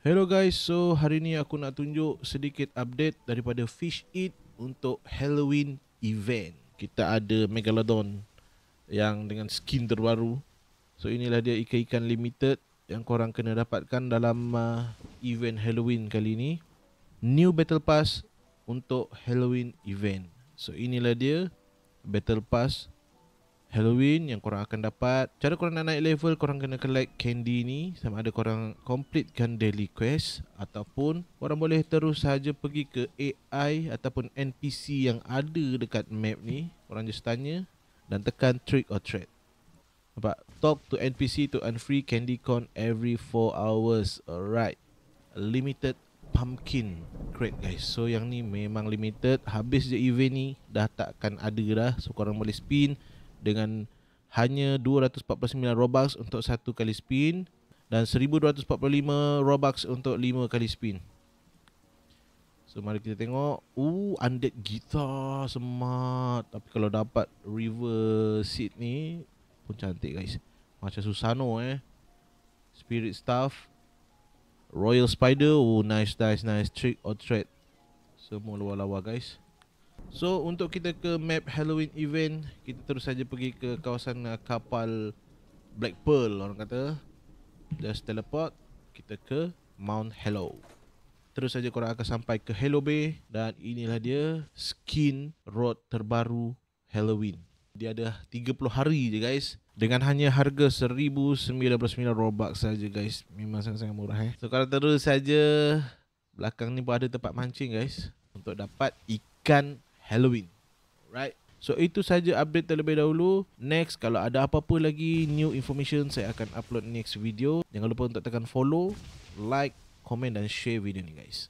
Hello guys, so hari ni aku nak tunjuk sedikit update daripada Fish Eat untuk Halloween event. Kita ada Megalodon yang dengan skin terbaru. So inilah dia ikan-ikan limited yang korang kena dapatkan dalam event Halloween kali ni. New Battle Pass untuk Halloween event. So inilah dia Battle Pass Halloween yang korang akan dapat. Cara korang nak naik level, korang kena collect candy ni. Sama ada korang completekan daily quest ataupun korang boleh terus saja pergi ke AI ataupun NPC yang ada dekat map ni. Korang just tanya dan tekan trick or treat. Nampak? Talk to NPC to earn free candy corn every 4 hours. Alright. Limited pumpkin crate guys. So yang ni memang limited. Habis je event ni dah takkan ada dah. So korang boleh spin dengan hanya 249 Robux untuk satu kali spin dan 1245 Robux untuk 5 kali spin. So mari kita tengok. Undead guitar smart. Tapi kalau dapat river seed ni pun cantik guys. Macam Susano Spirit staff, Royal spider. Nice. Trick or treat. Semua lawa-lawa guys. So untuk kita ke map Halloween event, kita terus saja pergi ke kawasan kapal Black Pearl orang kata. Just teleport kita ke Mount Hello. Terus saja korang akan sampai ke Hello Bay dan inilah dia skin road terbaru Halloween. Dia ada 30 hari je guys dengan hanya harga 1099 Robux saja guys. Memang sangat-sangat murah So korang terus saja belakang ni pun ada tempat mancing guys untuk dapat ikan Halloween. Right. So itu saja update terlebih dahulu. Next kalau ada apa-apa lagi new information saya akan upload next video. Jangan lupa untuk tekan follow, like, komen dan share video ni guys.